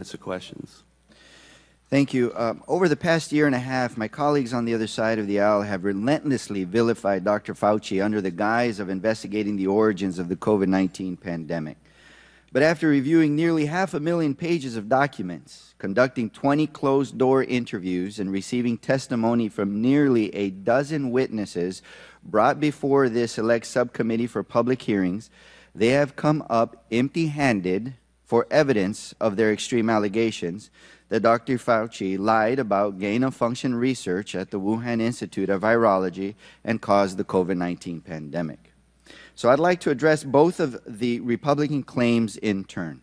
Answer questions. Thank you. Over the past year and a half, my colleagues on the other side of the aisle have relentlessly vilified Dr. Fauci under the guise of investigating the origins of the COVID-19 pandemic. But after reviewing nearly 500,000 pages of documents, conducting 20 closed-door interviews, and receiving testimony from nearly a dozen witnesses brought before this Select Subcommittee for public hearings, they have come up empty-handed for evidence of their extreme allegations that Dr. Fauci lied about gain-of-function research at the Wuhan Institute of Virology and caused the COVID-19 pandemic. So I'd like to address both of the Republican claims in turn.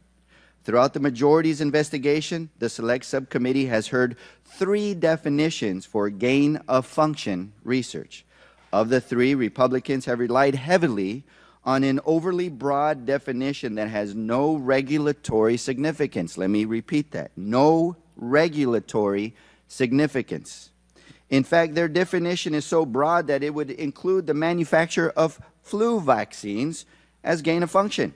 Throughout the majority's investigation, the Select Subcommittee has heard 3 definitions for gain-of-function research. Of the 3, Republicans have relied heavily on an overly broad definition that has no regulatory significance. Let me repeat that. No regulatory significance. In fact, their definition is so broad that it would include the manufacture of flu vaccines as gain of function.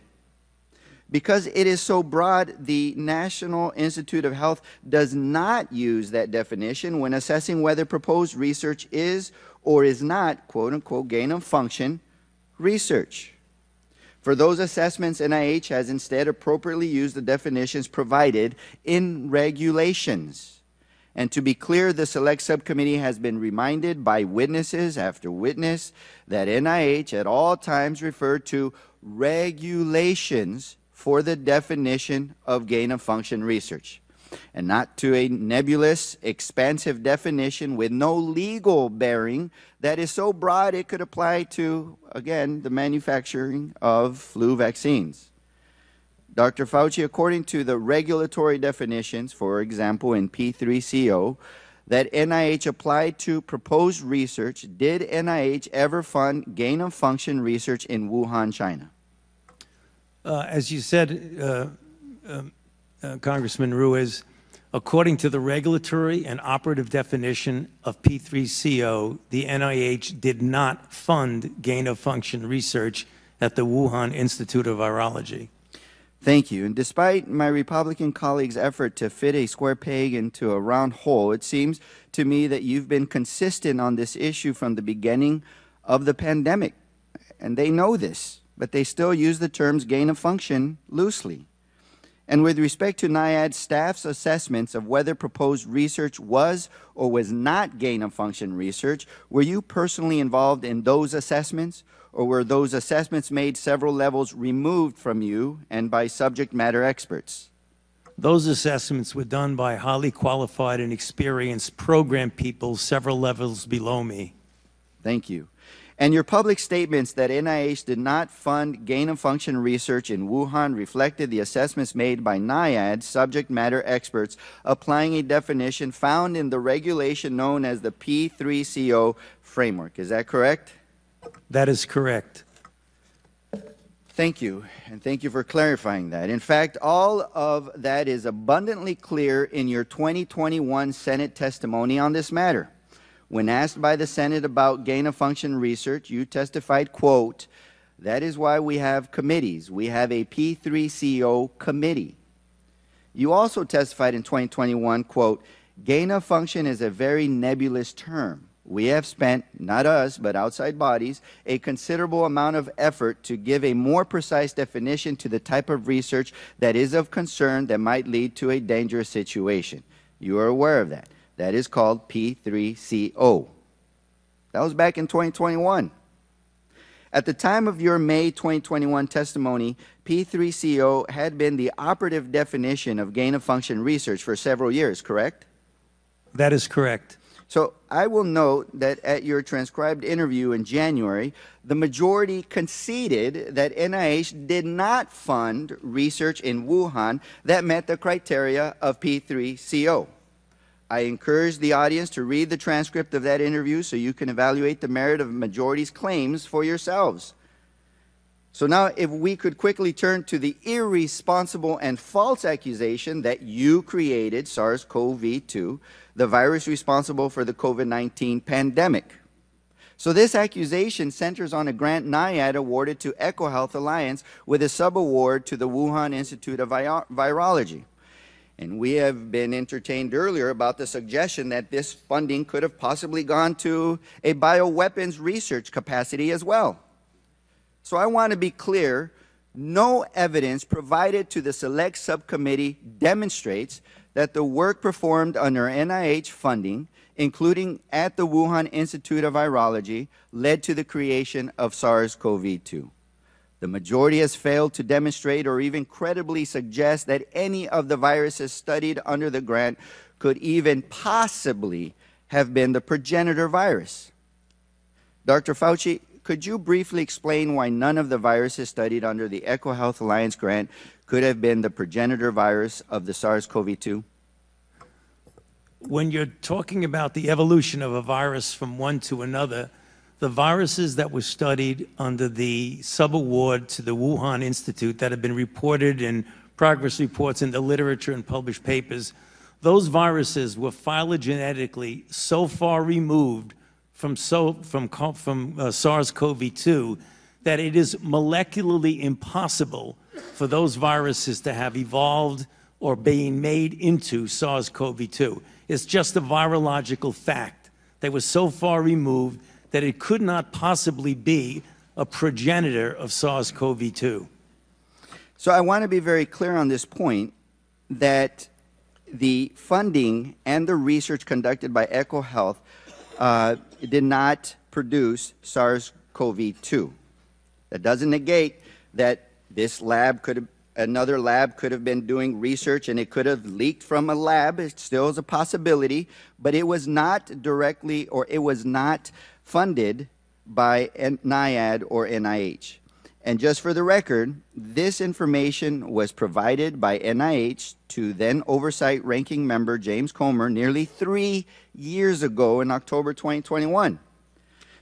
Because it is so broad, the National Institute of Health does not use that definition when assessing whether proposed research is or is not, quote-unquote, gain of function research. For those assessments, NIH has instead appropriately used the definitions provided in regulations. And to be clear, the Select Subcommittee has been reminded by witnesses after witness that NIH at all times referred to regulations for the definition of gain-of-function research, and not to a nebulous, expansive definition with no legal bearing that is so broad it could apply to, again, the manufacturing of flu vaccines. Dr. Fauci, according to the regulatory definitions, for example, in P3CO, that NIH applied to proposed research, did NIH ever fund gain-of-function research in Wuhan, China? As you said, Congressman Ruiz, according to the regulatory and operative definition of P3CO, the NIH did not fund gain-of-function research at the Wuhan Institute of Virology. Thank you. And despite my Republican colleagues' effort to fit a square peg into a round hole, it seems to me that you've been consistent on this issue from the beginning of the pandemic. And they know this, but they still use the terms gain of function loosely. And with respect to NIAID staff's assessments of whether proposed research was or was not gain of function research, were you personally involved in those assessments, or were those assessments made several levels removed from you and by subject matter experts? Those assessments were done by highly qualified and experienced program people several levels below me. Thank you. And your public statements that NIH did not fund gain-of-function research in Wuhan reflected the assessments made by NIAID subject matter experts applying a definition found in the regulation known as the P3CO framework. Is that correct? That is correct. Thank you, and thank you for clarifying that. In fact, all of that is abundantly clear in your 2021 Senate testimony on this matter. When asked by the Senate about gain-of-function research, you testified, quote, "That is why we have committees. We have a P3CO committee." You also testified in 2021, quote, "Gain-of-function is a very nebulous term. We have spent, not us, but outside bodies, a considerable amount of effort to give a more precise definition to the type of research that is of concern that might lead to a dangerous situation." You are aware of that. That is called P3CO. That was back in 2021. At the time of your May 2021 testimony, P3CO had been the operative definition of gain-of-function research for several years, correct? That is correct. So I will note that at your transcribed interview in January, the majority conceded that NIH did not fund research in Wuhan that met the criteria of P3CO. I encourage the audience to read the transcript of that interview so you can evaluate the merit of the majority's claims for yourselves. So now, if we could quickly turn to the irresponsible and false accusation that you created SARS-CoV-2, the virus responsible for the COVID-19 pandemic. So this accusation centers on a grant NIAID awarded to EcoHealth Alliance with a subaward to the Wuhan Institute of Virology. And we have been entertained earlier about the suggestion that this funding could have possibly gone to a bioweapons research capacity as well. So I want to be clear, no evidence provided to the Select Subcommittee demonstrates that the work performed under NIH funding, including at the Wuhan Institute of Virology, led to the creation of SARS-CoV-2. The majority has failed to demonstrate or even credibly suggest that any of the viruses studied under the grant could even possibly have been the progenitor virus. Dr. Fauci, could you briefly explain why none of the viruses studied under the EcoHealth Alliance grant could have been the progenitor virus of the SARS-CoV-2? When you're talking about the evolution of a virus from one to another, the viruses that were studied under the subaward to the Wuhan Institute that have been reported in progress reports in the literature and published papers, those viruses were phylogenetically so far removed from SARS-CoV-2 that it is molecularly impossible for those viruses to have evolved or being made into SARS-CoV-2. It's just a virological fact. They were so far removed that it could not possibly be a progenitor of SARS-CoV-2. So I want to be very clear on this point that the funding and the research conducted by EcoHealth did not produce SARS-CoV-2. That doesn't negate that this lab another lab could have been doing research and it could have leaked from a lab. It still is a possibility, but it was not directly, or it was not funded by NIAID or NIH. And just for the record, this information was provided by NIH to then Oversight Ranking Member James Comer nearly 3 years ago in October 2021.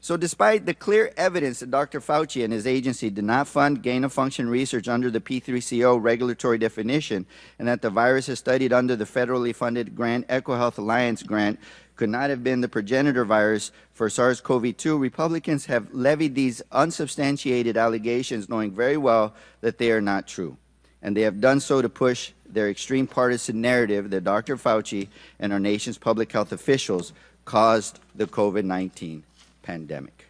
So despite the clear evidence that Dr. Fauci and his agency did not fund gain-of-function research under the P3CO regulatory definition, and that the viruses studied under the federally funded grant, EcoHealth Alliance grant, could not have been the progenitor virus for SARS-CoV-2, Republicans have levied these unsubstantiated allegations knowing very well that they are not true. And they have done so to push their extreme partisan narrative that Dr. Fauci and our nation's public health officials caused the COVID-19 pandemic.